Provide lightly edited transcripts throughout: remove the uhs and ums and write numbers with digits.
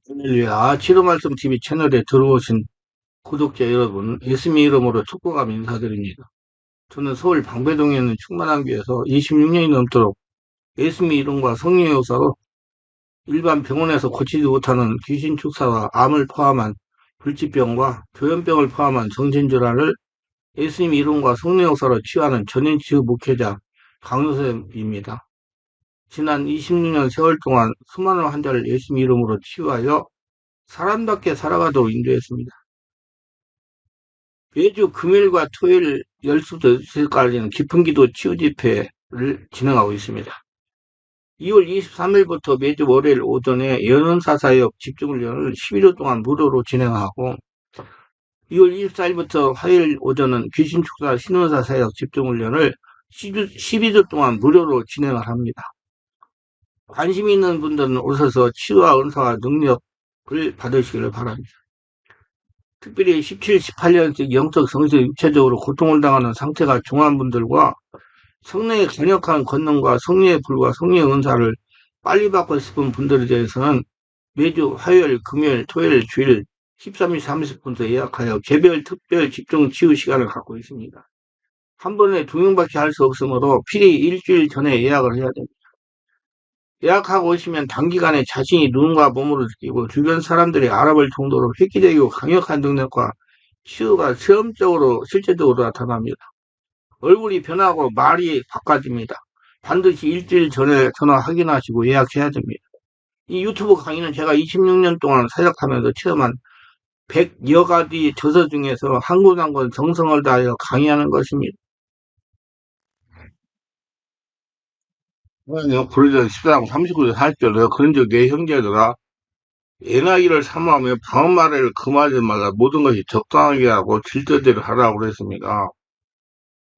할렐루야. 치료말씀 TV 채널에 들어오신 구독자 여러분, 예수님 이름으로 축복하며 인사드립니다. 저는 서울 방배동에 있는 충만한교에서 26년이 넘도록 예수님 이름과 성령의 역사로 일반 병원에서 고치지 못하는 귀신 축사와 암을 포함한 불치병과 조현병을 포함한 정신질환을 예수님 이름과 성령의 역사로 치유하는 전인치유 목회자 강요셉입니다. 지난 26년 세월 동안 수많은 환자를 예수님 이름으로 치유하여 사람답게 살아가도록 인도했습니다. 매주 금요일과 토요일 12시까지는 깊은기도 치유집회를 진행하고 있습니다. 2월 23일부터 매주 월요일 오전에 연은사사역 집중훈련을 11일 동안 무료로 진행하고 2월 24일부터 화요일 오전은 귀신축사 신원사사역 집중훈련을 12주 동안 무료로 진행을 합니다. 관심 있는 분들은 오셔서 치유와 은사와 능력을 받으시기를 바랍니다. 특별히 17, 18년씩 영적, 성적, 육체적으로 고통을 당하는 상태가 중한 분들과 성령의 강력한 권능과 성령의 불과 성령의 은사를 빨리 받고 싶은 분들에 대해서는 매주 화요일, 금요일, 토요일, 주일 13시 30분부터 예약하여 개별 특별 집중 치유 시간을 갖고 있습니다. 한 번에 2명밖에 할 수 없으므로 필히 일주일 전에 예약을 해야 됩니다. 예약하고 오시면 단기간에 자신이 눈과 몸으로 느끼고 주변 사람들이 알아볼 정도로 획기적이고 강력한 능력과 치유가 체험적으로 실제적으로 나타납니다. 얼굴이 변하고 말이 바꿔집니다. 반드시 일주일 전에 전화 확인하시고 예약해야 됩니다. 이 유튜브 강의는 제가 26년 동안 사역하면서 체험한 100여 가지 저서 중에서 한 권 한 권 정성을 다하여 강의하는 것입니다. 그러자 14하고 39절 40절 내가 그런즉 내 형제들아 예나기를 사모하며 방언말을 금하지 말라 모든 것이 적당하게 하고 질서대로 하라고 그랬습니다.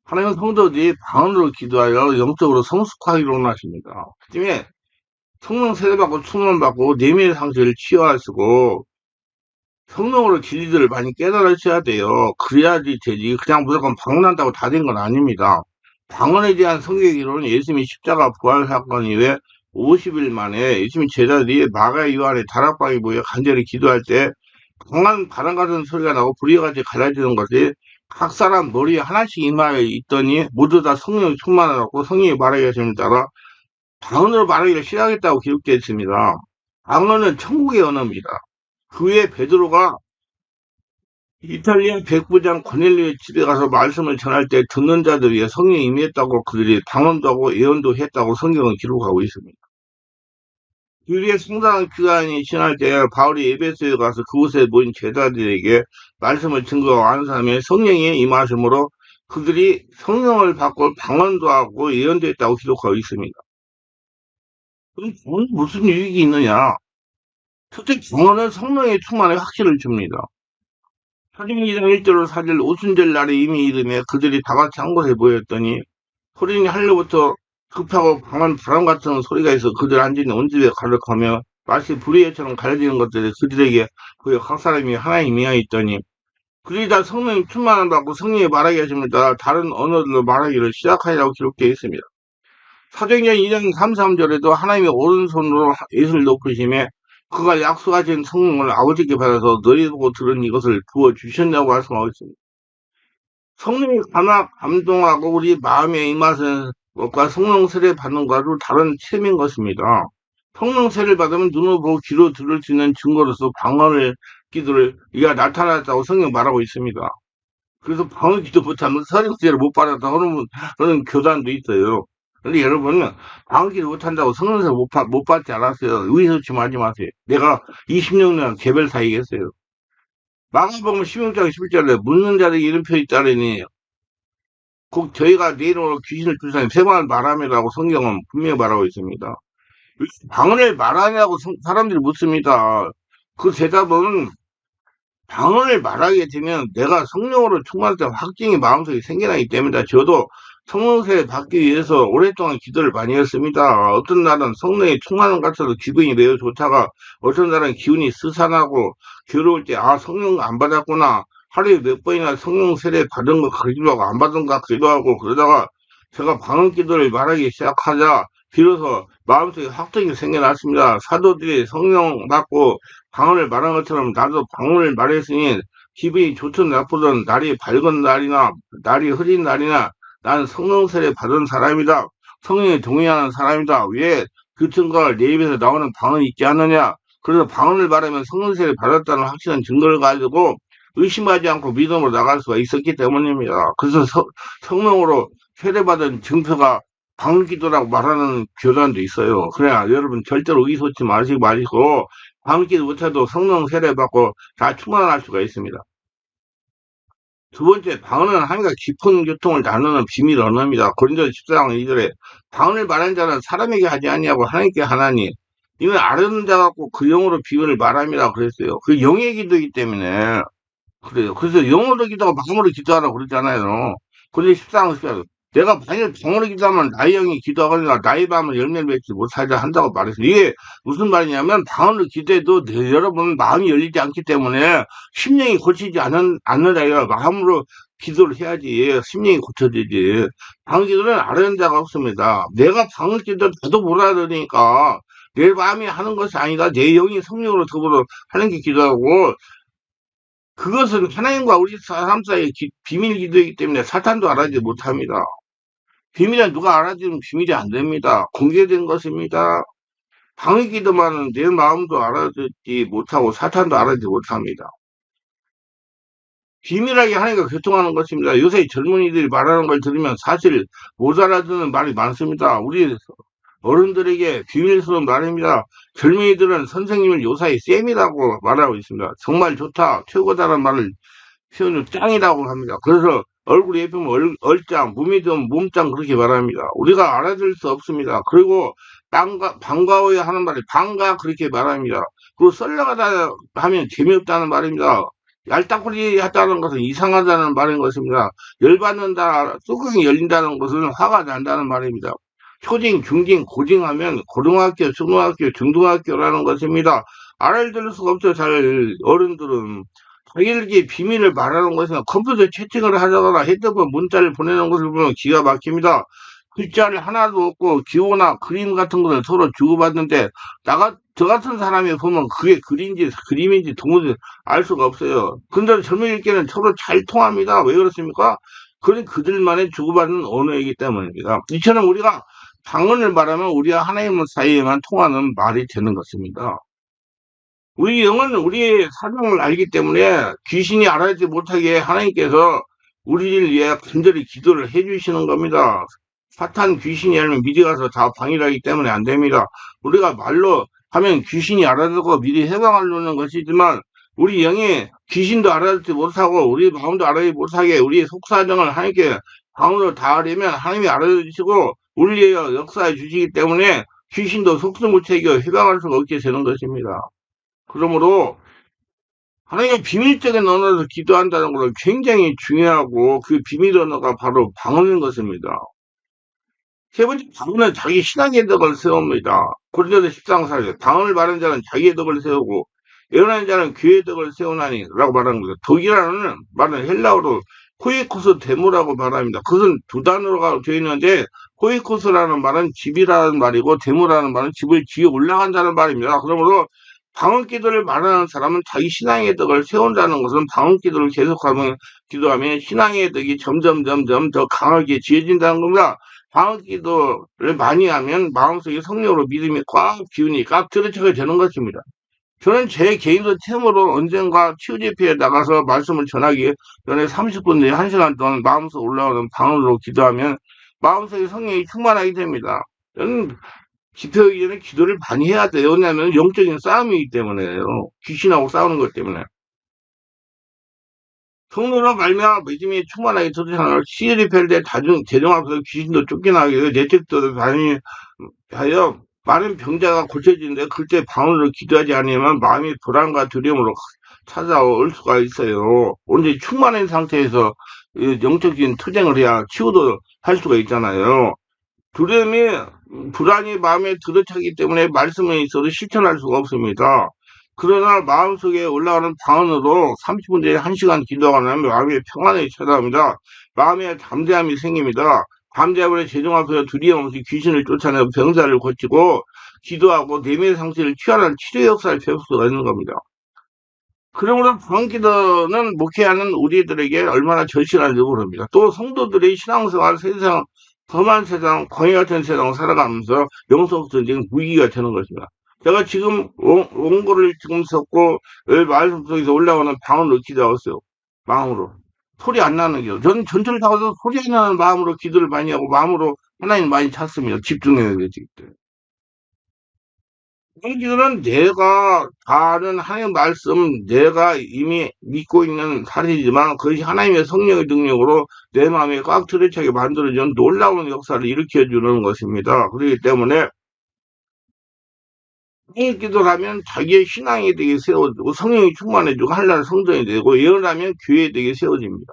하나님 성도들이 방언으로 기도하여 영적으로 성숙하기를 원하십니다. 그 때문에 성령 세례받고 충만받고 내면의 상처를 치유하시고 성령으로 진리들을 많이 깨달으셔야 돼요. 그래야지 되지. 그냥 무조건 방언한다고 다 된 건 아닙니다. 방언에 대한 성경 기록은 예수님이 십자가 부활 사건 이후에 50일 만에 예수님 제자들이 마가의 요한의 다락방에 모여 간절히 기도할 때 강한 바람 같은 소리가 나고 불이같이 갈라지는 것이 각 사람 머리에 하나씩 임하여 있더니 모두 다 성령이 충만하고 성령이 말하기 하심을 따라 방언으로 말하기를 시작했다고 기록되어 있습니다. 방언은 천국의 언어입니다. 그 후에 베드로가 이탈리아 백부장 고넬료의 집에 가서 말씀을 전할 때 듣는 자들 위해 성령이 임했다고 그들이 방언도 하고 예언도 했다고 성경은 기록하고 있습니다. 유리의 상당한 기간이 지날 때 바울이 에베소에 가서 그곳에 모인 제자들에게 말씀을 증거하고 안수하며 성령이 임하심으로 그들이 성령을 받고 방언도 하고 예언도 했다고 기록하고 있습니다. 그럼 방언은 무슨 유익이 있느냐? 첫째, 방언은 성령의 충만의 확신을 줍니다. 사도행 2장 1절로 4절 오순절 날에 이미 이름에 그들이 다 같이 한 곳에 모였더니 소리니 하늘로부터 급하고 강한 바람 같은 소리가 있어 그들 앉은 온 집에 가득하며 마치 불의처럼 가려지는 것들이 그들에게 보여 각 사람이 하나님 미하여 있더니 그들이 다 성령이 충만하다고 성령이 말하게 하심을 따라 다른 언어들로 말하기를 시작하리라고 기록되어 있습니다. 사도행전 2장 3, 3절에도 하나님의 오른손으로 예수를 높으심에 그가 약속하신 성령을 아버지께 받아서 너희 보고 들은 이것을 부어주셨냐고 말씀하고 있습니다. 성령이 감동하고 우리 마음에 임하는 것과 성령 세례 받는 것은 다른 체험인 것입니다. 성령 세례를 받으면 눈으로 보고 귀로 들을 수 있는 증거로서 방언을 기도를 이가 나타났다고 성경 말하고 있습니다. 그래서 방언 기도 못하면 사령제를 못 받았다 하는 그런 교단도 있어요. 근데 여러분 방언 기도 못한다고 성령 세례 못 받지 않았어요. 의기소침하지 마세요. 내가 26년 개별 사이겠어요. 마가복음 16장 11절에 묻는 자들에게 이름표에 따르니 곧 저희가 내일 오늘 귀신을 쫓아내는 세 번을 말하며라고 성경은 분명히 말하고 있습니다. 방언을 말하냐고 사람들이 묻습니다. 그 대답은 방언을 말하게 되면 내가 성령으로 충만할 때 확증이 마음속에 생겨나기 때문이다. 저도 성령세례 받기 위해서 오랫동안 기도를 많이 했습니다. 어떤 날은 성령이 충만한 것 같아도 기분이 매우 좋다가 어떤 날은 기운이 스산하고 괴로울 때 성령 안 받았구나. 하루에 몇 번이나 성령 세례 받은 거 같기도 하고 안 받은 거 같기도 하고 그러다가 제가 방언 기도를 말하기 시작하자 비로소 마음속에 확정이 생겨났습니다. 사도들이 성령 받고 방언을 말한 것처럼 나도 방언을 말했으니 기분이 좋든 나쁘든 날이 밝은 날이나 날이 흐린 날이나 나는 성령 세례 받은 사람이다. 성령에 동의하는 사람이다. 왜 그 증거를 내 입에서 나오는 방언이 있지 않느냐? 그래서 방언을 말하면 성령 세례 받았다는 확실한 증거를 가지고 의심하지 않고 믿음으로 나갈 수가 있었기 때문입니다. 그래서 성령으로 세례받은 증표가 방기도라고 말하는 교단도 있어요. 그래야 여러분 절대로 의심치 마시고 방기도 못해도 성령 세례 받고 다 충만할 수가 있습니다. 두 번째, 방언은 하나님과 깊은 교통을 나누는 비밀 언어입니다. 고린도서 14장 2절에 방언을 말하는 자는 사람에게 하지 아니하고 하나님께 하나니 이는 아는 자 같고 그 영으로 비밀을 말합니다. 그랬어요. 그 영의 기도이기 때문에 그래요. 그래서 영어로 기도하고 마음으로 기도하라고 그러잖아요. 근데 14장 14절 내가 만일 영어로 기도하면 나의 영이 기도하거나 나의 마음을 열매를 맺지 못하자 한다고 말했어요. 이게 무슨 말이냐면 방언으로 기도해도 여러분 마음이 열리지 않기 때문에 심령이 고치지 않는다. 마음으로 기도를 해야지 심령이 고쳐지지. 방언 기도는 아는 자가 없습니다. 내가 방언 기도 나도 못 알아들으니까 내 마음이 하는 것이 아니다. 내 영이 성령으로 더불어 하는 게 기도하고 그것은 하나님과 우리 사람 사이의 비밀 기도이기 때문에 사탄도 알아지 못합니다. 비밀은 누가 알아주면 비밀이 안 됩니다. 공개된 것입니다. 방위 기도만은 내 마음도 알아듣지 못하고 사탄도 알아듣지 못합니다. 비밀하게 하나님과 교통하는 것입니다. 요새 젊은이들이 말하는 걸 들으면 사실 못 알아듣는 말이 많습니다. 우리 어른들에게 비밀스러운 말입니다. 젊은이들은 선생님을 요사이 쌤이라고 말하고 있습니다. 정말 좋다, 최고다라는 말을 표현을 짱이라고 합니다. 그래서 얼굴이 예쁘면 얼짱, 몸이 좋으면 몸짱 그렇게 말합니다. 우리가 알아들을 수 없습니다. 그리고 반가워야 하는 말이 반가 그렇게 말합니다. 그리고 썰려가다 하면 재미없다는 말입니다. 얄딱거리 하다는 것은 이상하다는 말인 것입니다. 열받는다, 뚜껑이 열린다는 것은 화가 난다는 말입니다. 초딩, 중딩, 고딩하면 고등학교, 중등학교, 중등학교라는 것입니다. 알아들을 수가 없죠. 잘 어른들은. 자기들끼리 비밀을 말하는 것은 컴퓨터 채팅을 하다거나 핸드폰 문자를 보내는 것을 보면 기가 막힙니다. 글자를 하나도 없고 기호나 그림 같은 것을 서로 주고받는데 저 같은 사람이 보면 그게 글인지 그림인지 도무지 알 수가 없어요. 근데 젊은이들끼리는 서로 잘 통합니다. 왜 그렇습니까? 그건 그들만의 주고받는 언어이기 때문입니다. 이처럼 우리가 방언을 말하면 우리와 하나님 사이에만 통하는 말이 되는 것입니다. 우리 영은 우리의 사정을 알기 때문에 귀신이 알아듣지 못하게 하나님께서 우리를 위해 간절히 기도를 해주시는 겁니다. 사탄 귀신이 알면 미리 가서 다 방해하기 때문에 안 됩니다. 우리가 말로 하면 귀신이 알아듣고 미리 해방을 놓는 것이지만 우리 영이 귀신도 알아듣지 못하고 우리 마음도 알아듣지 못하게 우리의 속사정을 하나님께 방으로 다 하려면 하나님이 알아주시고 우리의 역사해 주시기 때문에 귀신도 속수 무책이고 해방할 수가 없게 되는 것입니다. 그러므로 하나님의 비밀적인 언어로 기도한다는 것은 굉장히 중요하고 그 비밀 언어가 바로 방언인 것입니다. 세 번째, 방언은 자기 신앙의 덕을 세웁니다. 고린도서 14장 4절 방언을 말하는 자는 자기의 덕을 세우고 예언하는 자는 교회의 덕을 세우나니 라고 말하는 거죠. 덕이라는 말은 헬라어로 호이코스 데모라고 말합니다. 그것은 두 단어가 되어 있는데 호이코스라는 말은 집이라는 말이고 데모라는 말은 집을 지어 올라간다는 말입니다. 그러므로 방언 기도를 말하는 사람은 자기 신앙의 덕을 세운다는 것은 방언 기도를 계속하면 기도하면 신앙의 덕이 점점 더 강하게 지어진다는 겁니다. 방언 기도를 많이 하면 마음속에 성령으로 믿음이 꽉 기운이 꽉 들어차게 되는 것입니다. 저는 제 개인적 체험으로 언젠가 치유집회에 나가서 말씀을 전하기 전에 30분 내에 1시간 동안 마음속 올라오는 방언으로 기도하면 마음속에 성령이 충만하게 됩니다. 저는 집회하기 전에 기도를 많이 해야 돼요. 왜냐하면 영적인 싸움이기 때문에요. 귀신하고 싸우는 것 때문에. 성령으로 말미암아 믿음이 충만하게 터지는 시리펠 대 대중 앞에서 귀신도 쫓겨나게 되고 내책도 많이 하여 많은 병자가 고쳐지는데 그때 방언으로 기도하지 않으면 마음이 불안과 두려움으로 찾아올 수가 있어요. 온전히 충만한 상태에서 영적인 투쟁을 해야 치유도 할 수가 있잖아요. 두려움이 불안이 마음에 들어차기 때문에 말씀에 있어도 실천할 수가 없습니다. 그러나 마음속에 올라가는 방언으로 30분 내에 1시간 기도하고 나면 마음의 평안이 찾아옵니다. 마음의 담대함이 생깁니다. 밤자번에 재정 앞에서 두려움없이 귀신을 쫓아내고 병사를 고치고 기도하고 내면의 상태를 치유하는 치료 역사를 배울 수가 있는 겁니다. 그러므로 방기도는 목회하는 우리들에게 얼마나 절실한지 모릅니다. 또 성도들의 신앙생활, 세상, 험한 세상, 광야 같은 세상을 살아가면서 영성 전쟁 무기가 되는 것입니다. 제가 지금 원고를 지금 썼고 말씀 속에서 올라오는 방언을 기도하고 있어요. 마음으로. 소리 안 나는 게. 저는 전철 타고서 소리 안 나는 마음으로 기도를 많이 하고 마음으로 하나님 많이 찾습니다. 집중해야 되기 때문에. 기도는 내가 아는 하나님의 말씀, 내가 이미 믿고 있는 사실이지만 그것이 하나님의 성령의 능력으로 내 마음에 꽉 들어차게 만들어주는 놀라운 역사를 일으켜주는 것입니다. 그렇기 때문에 기도를 하면 자기의 신앙이 되게 세워지고 성령이 충만해지고 하나님 성전이 되고 예언하면 교회 되게 세워집니다.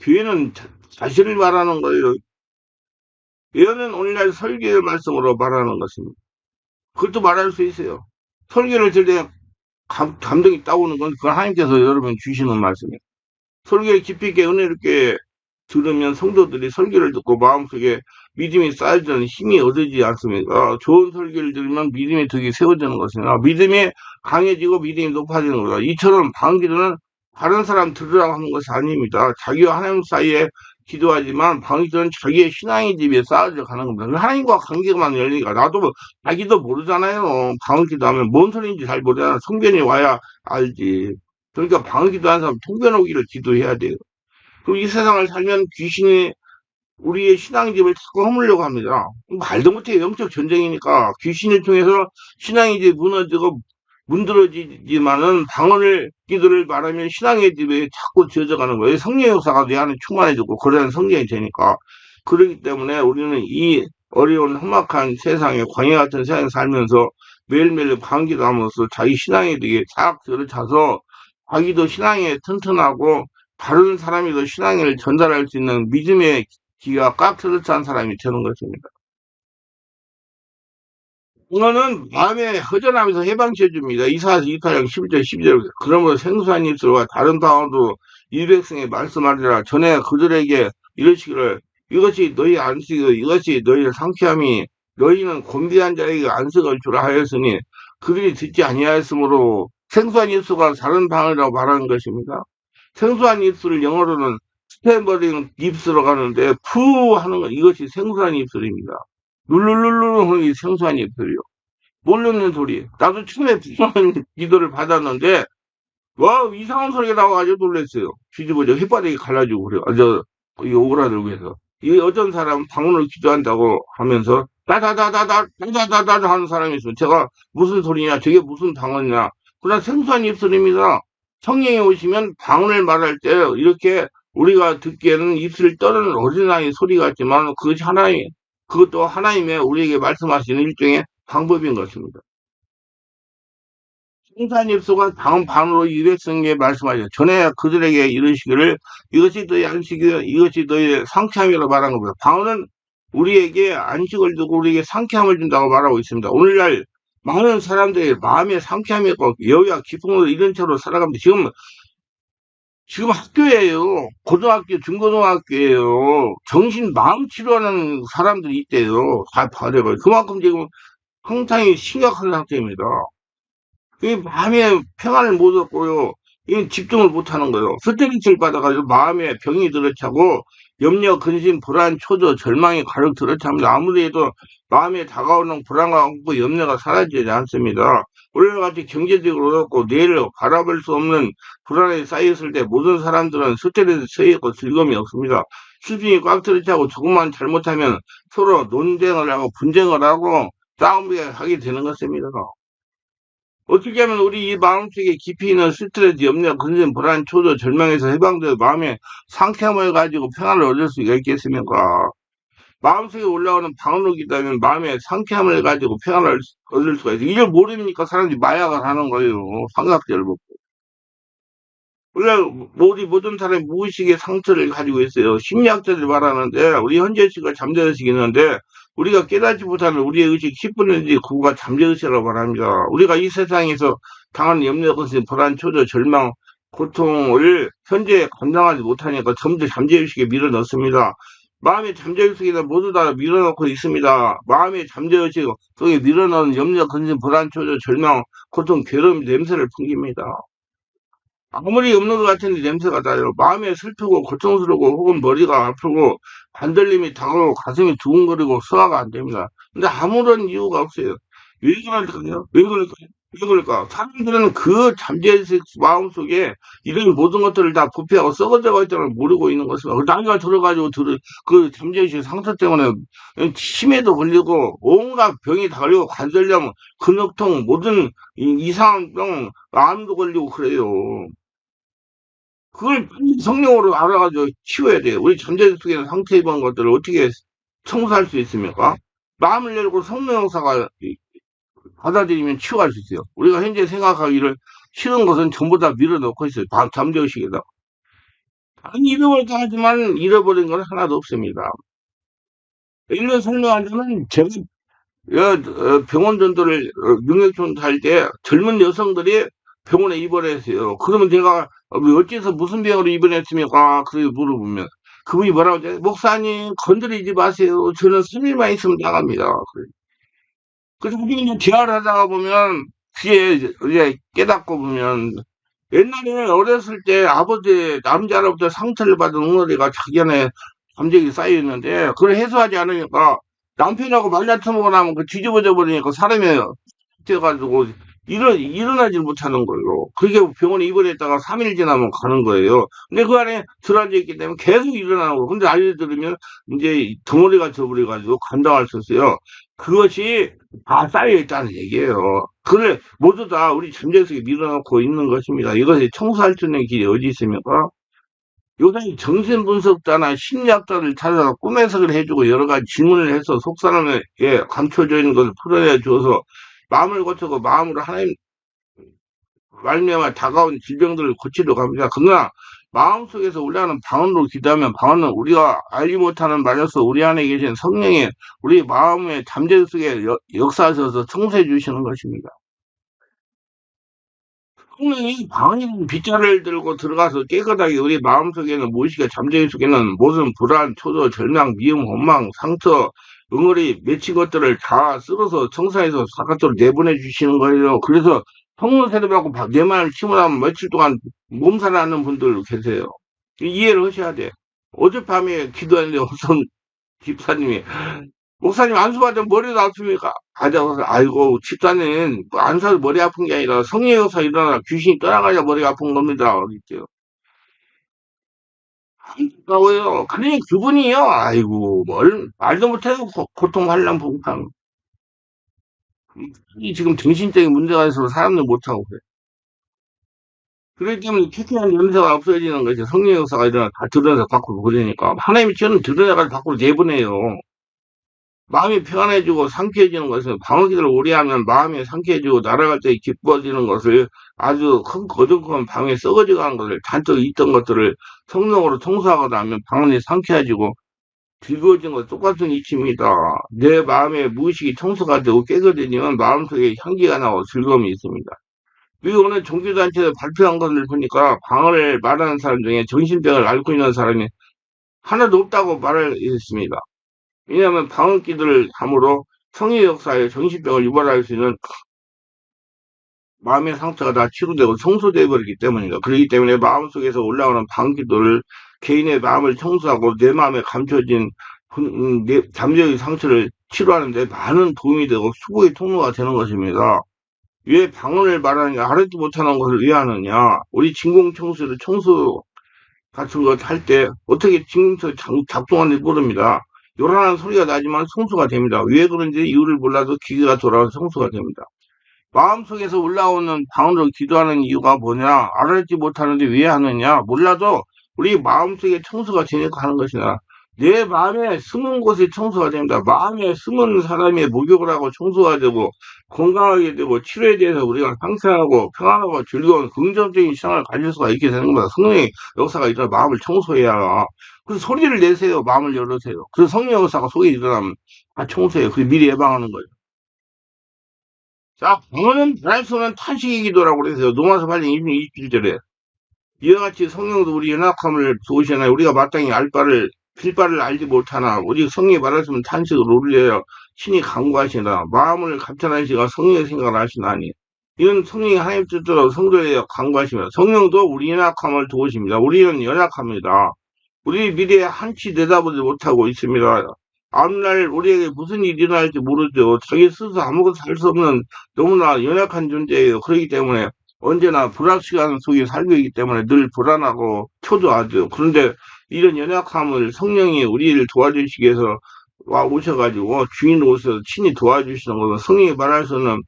교회는 자신을 말하는 거예요. 예언은 오늘날 설교의 말씀으로 말하는 것입니다. 그것도 말할 수 있어요. 설교를 들을 때 감동이 따오는 건 그건 하나님께서 여러분 주시는 말씀이에요. 설교를 깊이 있게 은혜롭게 들으면 성도들이 설교를 듣고 마음속에 믿음이 쌓여지는 힘이 얻어지지 않습니까? 좋은 설교를 들으면 믿음이 되게 세워지는 것입니다. 믿음이 강해지고 믿음이 높아지는 거다. 이처럼 방기도는 다른 사람 들으라고 하는 것이 아닙니다. 자기와 하나님 사이에 기도하지만 방기도는 자기의 신앙의 집에 쌓아져 가는 겁니다. 하나님과 관계만 열리니까 나도 자기도 모르잖아요. 방기도하면 뭔 소리인지 잘 모르잖아요. 성변이 와야 알지. 그러니까 방기도하는 사람 통변 오기를 기도해야 돼요. 그럼 이 세상을 살면 귀신이 우리의 신앙집을 자꾸 허물려고 합니다. 말도 못해 영적 전쟁이니까 귀신을 통해서 신앙이 이제 무너지고 문드러지지만은 방언을 기도를 말하면 신앙의 집에 자꾸 지어져가는 거예요. 성령 역사가 내 안에 충만해지고 그러한 성경이 되니까 그렇기 때문에 우리는 이 어려운 험악한 세상에 광야 같은 세상에 살면서 매일매일 방기도 하면서 자기 신앙에 되게 쫙 들어차서 자기도 신앙에 튼튼하고 다른 사람이 신앙을 전달할 수 있는 믿음의 기가 꽉 들어찬 사람이 되는 것입니다. 이거는 마음의 허전함에서 해방시켜줍니다. 이사야서 2타장 11절 12절 그러므로 생수한 입술과 다른 방언으로 이 백성에 말씀하리라. 전에 그들에게 이르시기를 이것이 너희 안식이요 이것이 너희의 상쾌함이 너희는 곤비한 자에게 안식을 주라 하였으니 그들이 듣지 아니하였으므로 생수한 입술과 다른 방언이라고 말하는 것입니다. 생소한 입술을 영어로는 스탠버링 립스로 가는데 푸 하는 건 이것이 생소한 입술입니다. 룰루룰루 하는 게 생소한 입술이요. 모르는 소리. 나도 처음에 불쌍한 기도를 받았는데 와 이상한 소리가 나와가지고 놀랐어요. 뒤집어져 혓바닥이 갈라지고 그래요. 이 오그라들고 해서 이 어떤 사람 방언을 기도한다고 하면서 다다다다다다다다다 하는 사람이 있으면 제가 무슨 소리냐 저게 무슨 방언이냐 그냥 생소한 입술입니다. 성령이 오시면 방언을 말할 때 이렇게 우리가 듣기에는 입술을 떠는 어린아이 소리 같지만 그것도 하나님의 우리에게 말씀하시는 일종의 방법인 것입니다. 생산입수가 다음 반으로 유백성에 말씀하죠. 전에 그들에게 이르시기를 이것이 너희 안식이요 이것이 너희 상쾌함이라고 말한 겁니다. 방언은 우리에게 안식을 두고 우리에게 상쾌함을 준다고 말하고 있습니다. 오늘날 많은 사람들이 마음에 상쾌함이 없고 여기가 기쁨으로 이런 채로 살아갑니다. 지금 학교예요. 고등학교, 중고등학교예요. 정신 마음 치료하는 사람들이 있대요. 다 봐려봐요. 그만큼 지금 상당히 심각한 상태입니다. 이 마음에 평안을 못 얻고요. 이 집중을 못 하는 거예요. 스트레스를 받아가지고 마음에 병이 들어차고 염려, 근심, 불안, 초조, 절망이 가득 들어찹니다. 아무리 해도 마음에 다가오는 불안과 염려가 사라지지 않습니다. 오늘과 같이 경제적으로 어렵고 내일을 바라볼 수 없는 불안에 쌓였을 때 모든 사람들은 스트레스에 처해있고 즐거움이 없습니다. 수준이 꽉 들어차고 조금만 잘못하면 서로 논쟁을 하고 분쟁을 하고 싸움을 하게 되는 것입니다. 어떻게 하면 우리 이 마음속에 깊이 있는 스트레스, 염려, 근심, 불안, 초조, 절망에서 해방되어 마음의 상쾌함을 가지고 평안을 얻을 수가 있겠습니까? 마음속에 올라오는 방언을 기다면 마음의 상쾌함을 가지고 평안을 얻을 수가 있어요. 이걸 모르니까 사람들이 마약을 하는 거예요. 환각제를 먹고. 원래 우리 모든 사람이 무의식의 상처를 가지고 있어요. 심리학자들이 말하는데 우리 현재의식과 잠재의식이 있는데 우리가 깨닫지 못하는 우리의 의식 10분의 1이 그거가 잠재의식이라고 말합니다. 우리가 이 세상에서 당하는 염려, 근심, 불안, 초조, 절망, 고통을 현재 감당하지 못하니까 점점 잠재의식에 밀어넣습니다. 마음의 잠재의식이나 모두 다 밀어넣고 있습니다. 마음의 잠재의식 속에 밀어넣은 염려, 근심, 불안, 초조, 절망, 고통, 괴로움, 냄새를 풍깁니다. 아무리 없는 것 같은데 냄새가 나요. 마음에 슬프고 고통스럽고 혹은 머리가 아프고 간들림이 다가오고 가슴이 두근거리고 소화가 안 됩니다. 근데 아무런 이유가 없어요. 왜 그럴까요? 왜 그럴까요? 왜 그럴까? 사람들은 그 잠재의식 마음속에 이런 모든 것들을 다 부패하고 썩어져가 있다는 걸 모르고 있는 것입니다. 나이가 들어가지고 그 잠재의식 상처 때문에 치매도 걸리고 온갖 병이 다 걸리고 관절염, 근육통, 모든 이상한 병, 암도 걸리고 그래요. 그걸 빨리 성령으로 알아가지고 치워야 돼요. 우리 잠재 속에 있는 상처 입은 것들을 어떻게 청소할 수 있습니까? 마음을 열고 성령 영사가 받아들이면 치유할 수 있어요. 우리가 현재 생각하기를 싫은 것은 전부 다 밀어넣고 있어요. 잠재의식에다. 다른 잃어버릴까 하지만 잃어버린 건 하나도 없습니다. 이런 설명하자면 제가 병원 전도를 능력촌 살 때 젊은 여성들이 병원에 입원했어요. 그러면 제가 어째서 무슨 병으로 입원했습니까? 그렇게 물어보면 그분이 뭐라고 하죠? 목사님 건드리지 마세요. 저는 3일만 있으면 나갑니다. 그래서 우리 이제 대화를 하다가 보면 뒤에 이제 깨닫고 보면 옛날에 어렸을 때 아버지 남자로부터 상처를 받은 웅어리가 자기 안에 감정이 쌓여 있는데 그걸 해소하지 않으니까 남편하고 말다툼하고 나면 그 뒤집어져 버리니까 사람이 돼가지고 일어나질 못하는 거예요. 그게 병원에 입원했다가 3일 지나면 가는 거예요. 근데 그 안에 들어앉아 있기 때문에 계속 일어나는 거예요. 근데 알려 들으면 이제 덩어리가 져버려가지고 감당할 수 있어요. 그것이 다 쌓여 있다는 얘기예요. 그걸 모두 다 우리 잠재 속에 밀어넣고 있는 것입니다. 이것이 청소할 수 있는 길이 어디 있습니까? 요새 정신분석자나 심리학자를 찾아서 꿈 해석을 해주고 여러 가지 질문을 해서 속사람에 감춰져 있는 것을 풀어내 주어서 마음을 고치고 마음으로 하나님 말미암아 다가온 질병들을 고치려고 합니다. 그러나 마음속에서 올라가는 방언으로 기도하면 방언은 우리가 알지 못하는 말로서 우리 안에 계신 성령이 우리 마음의 잠재 속에 역사하셔서 청소해 주시는 것입니다. 성령이 방언이라는 빗자를 들고 들어가서 깨끗하게 우리 마음속에는 무의식의 잠재 속에는 모든 불안, 초조, 절망, 미움, 원망, 상처, 응어리 맺힌 것들을 다 쓸어서 청소해서 바깥으로 내보내 주시는 거예요. 그래서 성령 세례받고 내 마음을 침울하면 며칠 동안 몸살을 앓는 분들 계세요. 이해를 하셔야 돼. 어젯밤에 기도했는데 어떤 집사님이 목사님 안수 받으면 머리도 아픕니까? 아이고 집사님 안수도 머리 아픈 게 아니라 성령에서 일어나 귀신이 떠나가야 머리가 아픈 겁니다. 그랬죠. 안타까워요. 그러니 그분이요. 아이고 말도 못해요. 고통 환란 봉탕. 이 지금 정신적인 문제가 있어서 사람들 못하고 그래. 그렇기 때문에 태평한 염세가 없어지는 거죠. 성령 역사가 일어나 다 드러내서 밖으로 보내니까 하나님이 저는 드러내가지고 밖으로 내보내요. 마음이 평안해지고 상쾌해지는 것은 방어기를 오래 하면 마음이 상쾌해지고 날아갈 때 기뻐지는 것을 아주 큰 거듭한 방에 썩어져 가는 것을 잔뜩 있던 것들을 성령으로 청소하고 나면 방언이 상쾌해지고 즐거워진 것 똑같은 이치입니다. 내 마음의 무의식이 청소가 되고 깨끗해지면 마음속에 향기가 나고 즐거움이 있습니다. 그리고 오늘 종교단체에서 발표한 것을 보니까 방언을 말하는 사람 중에 정신병을 앓고 있는 사람이 하나도 없다고 말을 했습니다. 왜냐하면 방언기들을 함으로 성의 역사에 정신병을 유발할 수 있는 마음의 상처가 다 치료되고 청소되어 버리기 때문입니다. 그렇기 때문에 마음속에서 올라오는 방언기도를 개인의 마음을 청소하고 내 마음에 감춰진 잠재의 상처를 치료하는 데 많은 도움이 되고 수고의 통로가 되는 것입니다. 왜 방언을 말하느냐, 알지 못하는 것을 왜 하느냐, 우리 진공청소를 청소 같은 것 할 때 어떻게 진공청소 작동하는지 모릅니다. 요란한 소리가 나지만 청소가 됩니다. 왜 그런지 이유를 몰라도 기계가 돌아와서 청소가 됩니다. 마음속에서 올라오는 방언으로 기도하는 이유가 뭐냐? 알지 못하는데 왜 하느냐? 몰라도 우리 마음속에 청소가 되니까 하는 것이다. 내 마음에 숨은 곳이 청소가 됩니다. 마음에 숨은 사람의 목욕을 하고 청소가 되고 건강하게 되고 치료에 대해서 우리가 상쾌하고 평안하고 즐거운 긍정적인 시장을 가질 수가 있게 되는 겁니다. 성령의 역사가 일어나 마음을 청소해야. 그래서 소리를 내세요. 마음을 열으세요. 그래서 성령 역사가 속에 일어나면 다 청소해요. 그래서 미리 예방하는 거예요. 자, 방언은 말할 수 없는 탄식의 기도라고 그랬어요. 노마서 8장 27절에. 이와 같이 성령도 우리 연약함을 도우시나요? 우리가 마땅히 알 바를 빌바를 알지 못하나 오직 성령이 말하시면 탄식을 올려요. 신이 강구하시나 마음을 감탄하시가 성령의 생각을 하시나니 이런 성령이 하나님 뜻대로 성도에 강구하시며 성령도 우리 연약함을 도우십니다. 우리는 연약합니다. 우리 미래에 한치 내다보지 못하고 있습니다. 앞날 우리에게 무슨 일이 일어날지 모르죠. 자기 스스로 아무것도 할 수 없는 너무나 연약한 존재예요. 그렇기 때문에 언제나 불확실한 속에 살고 있기 때문에 늘 불안하고 초조하죠. 그런데 이런 연약함을 성령이 우리를 도와주시기 위해서 와 오셔가지고 주인 오셔서 친히 도와주시는 것은 성령이 말할 수 없는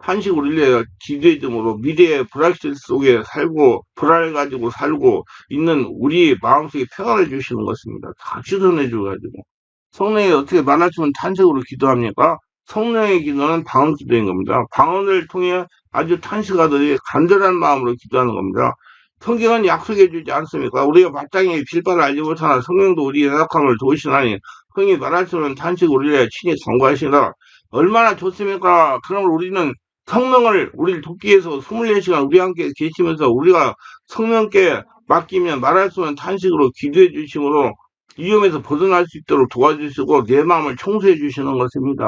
한식으로 일러 기대점으로 미래의 불확실 속에 살고 불안을 가지고 살고 있는 우리 마음속에 평안을 주시는 것입니다. 다 주선해 줘가지고 성령이 어떻게 말하시면 탄식으로 기도합니까? 성령의 기도는 방언 기도인 겁니다. 방언을 통해 아주 탄식하듯이 간절한 마음으로 기도하는 겁니다. 성경은 약속해 주지 않습니까? 우리가 마땅히 빌바를 알지 못하나 성령도 우리의 연약함을 도우시나니 성령이 말하시면 탄식으로 우리를 친히 간구하시라. 얼마나 좋습니까? 그럼 우리는 성령을 우리를 돕기 위해서 24시간 우리 함께 계시면서 우리가 성령께 맡기면 말할 수 없는 탄식으로 기도해 주심으로 위험에서 벗어날 수 있도록 도와주시고 내 마음을 청소해 주시는 것입니다.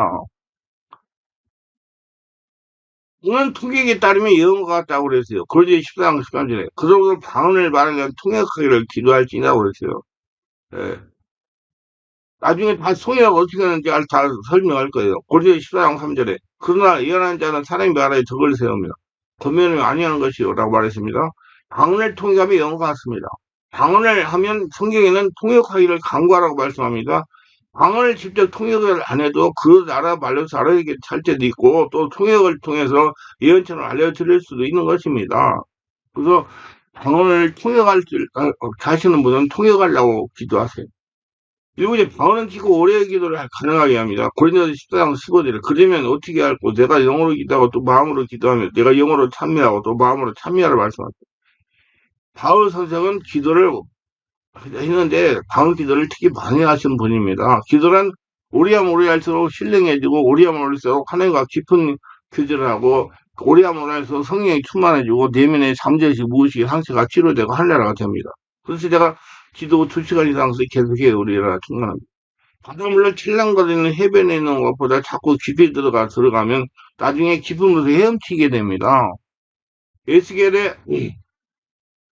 이는 통역에 따르면 예언과 같다고 그랬어요. 골로새 14장 13절에 그러므로 방언을 말하면 통역하기를 기도할지니라고 그랬어요. 예. 나중에 다 통역 어떻게 하는지 다 설명할 거예요. 골로새 14장 3절에 그러나 예언하는 자는 사람이 말하여 덕을 세우며 권면을 아니하는 것이요 라고 말했습니다. 방언을 통역하면 예언과 같습니다. 방언을 하면 성경에는 통역하기를 간구하라고 말씀합니다. 방언을 직접 통역을 안 해도 그 나라 말로 알아듣게 할 때도 있고 또 통역을 통해서 예언처럼 알려드릴 수도 있는 것입니다. 그래서 방언을 통역할 줄 하시는 분은 통역하려고 기도하세요. 그리고 이제 방언은 키고 오래 기도를 가능하게 합니다. 고린도서 14장 15절에 그러면 어떻게 할고 내가 영어로 기도하고 또 마음으로 기도하며 내가 영어로 찬미하고 또 마음으로 찬미하라 말씀하셨어요. 바울 선생은 기도를 했는데 방언 기도를 특히 많이 하시는 분입니다. 기도란 오래하면 오래할수록 신령해지고 오래하면 오래할수록 하나님과 깊은 교제를 하고 오래하면 오래할수록 성령이 충만해지고 내면의 잠재의식 무의식이 상태가 치료되고 하늘나라가 됩니다. 그래서 제가 기도 2시간 이상씩 계속해요. 우리나라 충만합니다. 바닷물로 칠랑거리는 해변에 있는 것보다 자꾸 깊이 들어가면 나중에 깊은 곳에 헤엄치게 됩니다. 에스겔의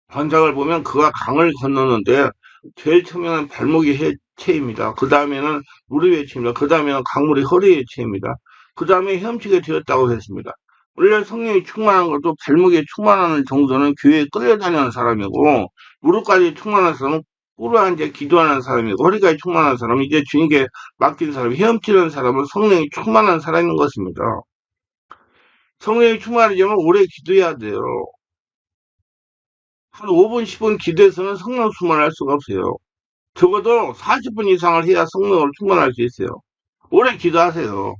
환상을 보면 그가 강을 건너는데 제일 처음에는 발목이 채입니다. 그 다음에는 무릎에 채입니다. 그 다음에는 강물이 허리에 채입니다. 그 다음에 헤엄치게 되었다고 했습니다. 원래 성령이 충만한 것도 발목에 충만하는 정도는 교회에 끌려다니는 사람이고 무릎까지 충만한 사람은 꿇어 앉아 기도하는 사람이고 허리까지 충만한 사람은 이제 주님께 맡긴 사람, 헤엄치는 사람은 성령이 충만한 사람인 것입니다. 성령이 충만하려면 오래 기도해야 돼요. 한 5분, 10분 기도해서는 성령 충만할 수가 없어요. 적어도 40분 이상을 해야 성령으로 충만할 수 있어요. 오래 기도하세요.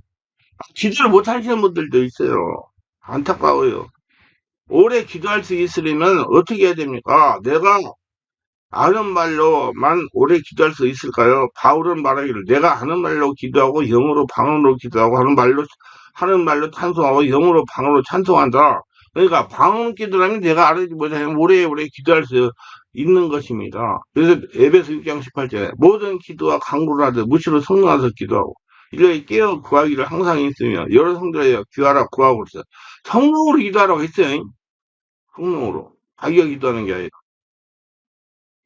기도를 못 하시는 분들도 있어요. 안타까워요. 오래 기도할 수 있으려면 어떻게 해야 됩니까? 내가 아는 말로만 오래 기도할 수 있을까요? 바울은 말하기를 내가 아는 말로 기도하고 영어로 방언으로 기도하고 하는 말로 찬송하고 영어로 방언으로 찬송한다. 그러니까 방언 기도라면 내가 알지 못하면 오래오래 기도할 수 있는 것입니다. 그래서 에베소 6장 18절에 모든 기도와 간구를 하듯 무시로 성령하서 기도하고 이렇게 깨어 구하기를 항상 있으며 여러 성도에 귀하라 구하고 있어요. 성령으로 기도하라고 했어요. 성령으로. 자기가 기도하는 게 아니라.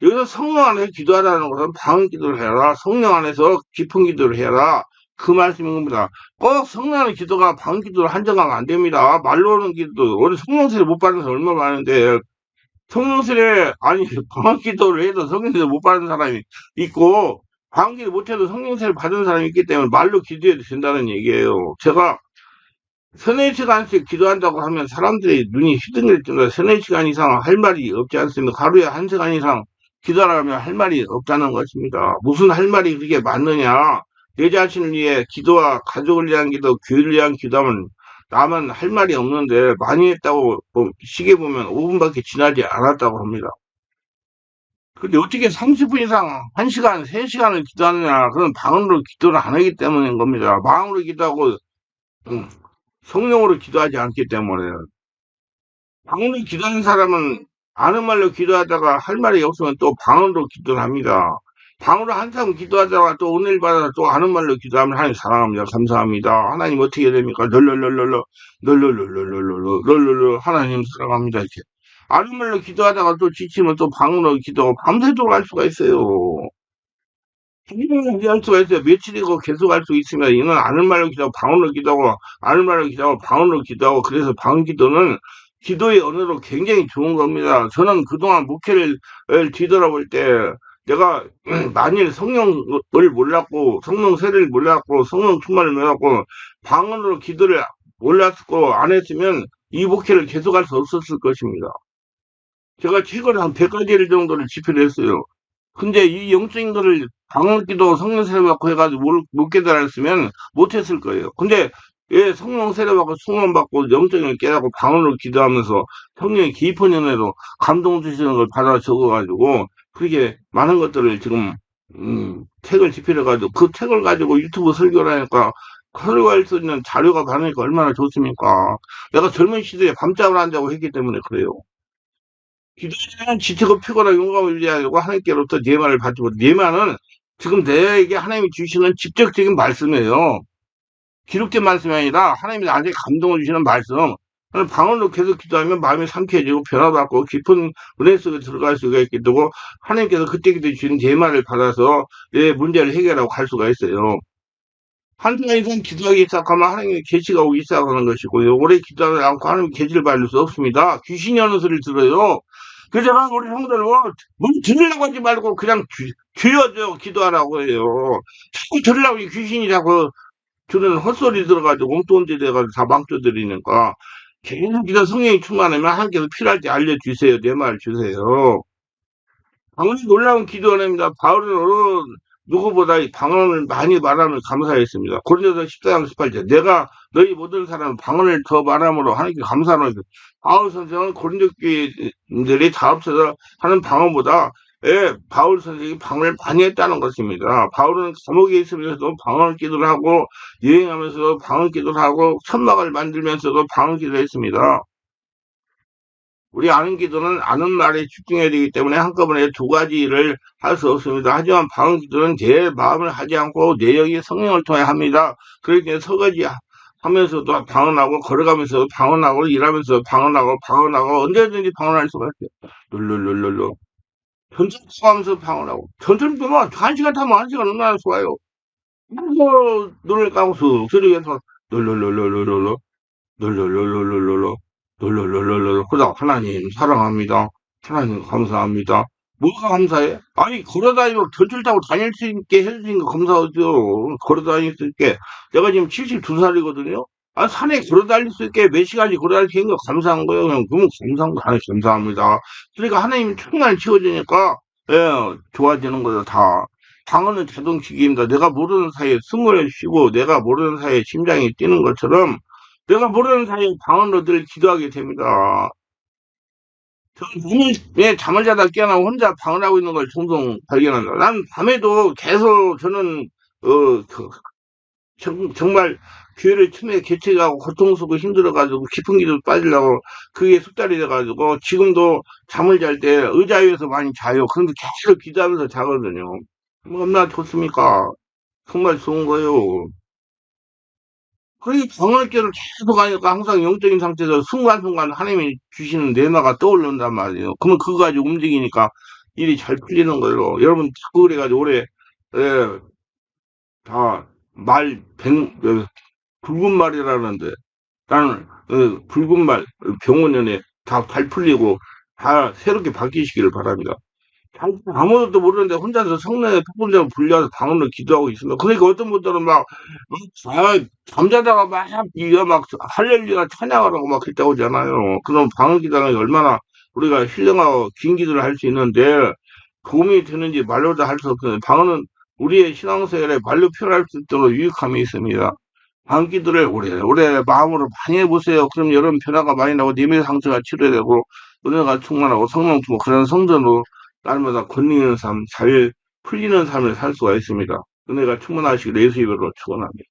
여기서 성령 안에서 기도하라는 것은 방언 기도를 해라. 성령 안에서 깊은 기도를 해라. 그 말씀인 겁니다. 꼭 성령 안의 기도가 방언 기도로 한정하면 안 됩니다. 말로 하는 기도, 오늘 성령세를 못 받는 사람 얼마나 많은데, 성령세를, 아니, 방언 기도를 해도 성령세를 못 받는 사람이 있고, 방언 기도 못해도 성령세를 받은 사람이 있기 때문에 말로 기도해도 된다는 얘기예요. 제가 서너 시간씩 기도한다고 하면 사람들이 눈이 휘둥길 정도로 서너 시간 이상 할 말이 없지 않습니까? 하루에 1시간 이상 기도하면 할 말이 없다는 것입니다. 무슨 할 말이 그렇게 많느냐? 내 자신을 위해 기도와 가족을 위한 기도, 교회를 위한 기도하면 나만 할 말이 없는데 많이 했다고 시계 보면 5분밖에 지나지 않았다고 합니다. 근데 어떻게 30분 이상, 1시간, 3시간을 기도하느냐? 그건 방언으로 기도를 안 하기 때문인 겁니다. 마음으로 기도하고 성령으로 기도하지 않기 때문에 방언으로 기도하는 사람은 아는 말로 기도하다가 할 말이 없으면 또 방언으로 기도를 합니다. 방으로 한참 기도하다가 또 은혜를 받아서 또 아는 말로 기도하면 하나님 사랑합니다. 감사합니다. 하나님 어떻게 해야 됩니까? 널널널널널, 널널널널널널, 하나님 사랑합니다. 이렇게. 아는 말로 기도하다가 또 지치면 또 방으로 기도하고 밤새도록 할 수가 있어요. 할 수가 있어요. 며칠이고 계속 할 수 있으면 이는 아는 말로 기도하고 방언으로 기도하고 아는 말로 기도하고 방언으로 기도하고 그래서 방언 기도는 기도의 언어로 굉장히 좋은 겁니다. 저는 그동안 목회를 뒤돌아볼 때 내가 만일 성령을 몰랐고 성령 세례를 몰랐고 성령 충만을 몰랐고 방언으로 기도를 몰랐고 안 했으면 이 목회를 계속할 수 없었을 것입니다. 제가 최근에 한 100가지 정도를 집필을 했어요. 근데 이 영적인 거를 방언기도 성령 세례 받고 해가지고 못 깨달았으면 못했을 거예요. 근데 왜 성령 세례 받고 성령 받고 영적인 깨닫고 방언으로 기도하면서 성령의 깊은 은혜로 감동 주시는 걸 받아 적어가지고 그렇게 많은 것들을 지금 책을 집필해가지고 그 책을 가지고 유튜브 설교를 하니까 설교할 수 있는 자료가 많으니까 얼마나 좋습니까? 내가 젊은 시대에 밤잠을 안 자고 했기 때문에 그래요. 기도자는 지체고 피곤하고 용감을 유지하려고 하나님께로부터 예만을 받지 못. 예만은 지금 내게 하나님이 주시는 직접적인 말씀이에요. 기록된 말씀이 아니라 하나님이 나한테 감동을 주시는 말씀. 나는 방언으로 계속 기도하면 마음이 상쾌해지고 변화받고 깊은 은혜 속에 들어갈 수가 있게 되고 하나님께서 그때 주시는 예만을 받아서 내 문제를 해결하고 갈 수가 있어요. 한 시간 이상 기도하기 시작하면 하나님의 계시가 오기 시작하는 것이고요. 오래 기도하지 않고 하나님의 계시를 받을 수 없습니다. 귀신이 하는 소리를 들어요. 그래서 제가 우리 형들 뭘 들으려고 하지 말고 그냥 줄여줘 기도하라고 해요. 자꾸 들으려고 귀신이 자꾸 주는 헛소리 들어가지고 엉뚱한 데 돼가지고 다 망쳐드리니까 계속 기도 성령이 충만하면 하나님께서 필요할 때 알려주세요. 내 말 주세요. 방언이 놀라운 기도원입니다. 바울은 어느 누구보다 이 방언을 많이 말하면 감사했습니다. 고린도서 14장 18절 내가 너희 모든 사람 방언을 더 말함으로 하나님께 감사하노니 바울 선생은 고린도 교인들이 다 합쳐서 하는 방언보다 바울 선생이 방언을 많이 했다는 것입니다. 바울은 감옥에 있으면서도 방언 기도를 하고 여행하면서도 방언 기도를 하고 천막을 만들면서도 방언 기도를 했습니다. 우리 아는 기도는 아는 말에 집중해야 되기 때문에 한꺼번에 두 가지를 할 수 없습니다. 하지만 방언 기도는 내 마음을 하지 않고 내 영이 성령을 통해 합니다. 그렇게 설거지 하면서도 방언하고 걸어가면서도 방언하고 일하면서 방언하고 언제든지 방언할 수가 있어요. 룰룰룰룰루 전철 타면서 방언하고 전철 타면 1시간 타면 1시간 얼마나 좋아요. 그래서 눈을 감고 쑥 들이면서 룰룰룰룰룰루 룰룰룰룰룰루 룰룰룰룰루 그러다 하나님 사랑합니다. 하나님 감사합니다. 뭐가 감사해? 아니 걸어다니면 전철 타고 다닐 수 있게 해주신 거 감사하죠. 걸어다닐 수 있게 내가 지금 72살이거든요. 아 산에 걸어다닐 수 있게 몇 시간이 걸어다닐 수 있는 거 감사한 거예요. 그냥 그러면 감사한 거 하나님 감사합니다. 그러니까 하나님이 충만히 채워주니까 좋아지는 거죠 다. 방언은 자동식입니다. 내가 모르는 사이에 숨을 쉬고 내가 모르는 사이에 심장이 뛰는 것처럼 내가 모르는 사이에 방언으로 늘 기도하게 됩니다. 저는 밤에 잠을 자다 깨어나 혼자 방언하고 있는 걸 종종 발견한다. 난 밤에도 계속 저는 정말 교회를 처음에 개척하고 고통스럽고 힘들어가지고 깊은 기도 빠지려고 그게 숙달이 돼가지고 지금도 잠을 잘 때 의자 위에서 많이 자요. 그런데 계속 기도하면서 자거든요. 뭐 얼마나 좋습니까? 정말 좋은 거예요. 그러니 방언기를 계속 하니까 항상 영적인 상태에서 순간순간 하나님이 주시는 내마가 떠오른단 말이에요. 그러면 그거 가지고 움직이니까 일이 잘 풀리는 거예요. 여러분 자꾸 그래가지고 올해 다 붉은 말이라는데 나는 붉은 말 병원연에 다 잘 풀리고 다 새롭게 바뀌시기를 바랍니다. 아무것도 모르는데 혼자서 성령의 폭군자로 불려서 방언을 기도하고 있습니다. 그러니까 어떤 분들은 막, 잠자다가 막, 이거 막, 할렐루야 찬양하라고 막 그랬다고 하잖아요. 그럼 방언 기도하는 게 얼마나 우리가 힐링하고 긴 기도를 할 수 있는데, 도움이 되는지 말로도 할 수 없어요. 방언은 우리의 신앙생활에 말로 표현할 수 있도록 유익함이 있습니다. 방언 기도를 오래 마음으로 많이 해보세요. 그럼 여러분 변화가 많이 나고, 님의 상처가 치료되고, 은혜가 충만하고, 성령 충만, 그런 성전으로 날마다 건리는 삶, 잘 풀리는 삶을 살 수가 있습니다. 은혜가 충만하시길 예수 이름으로 축원합니다.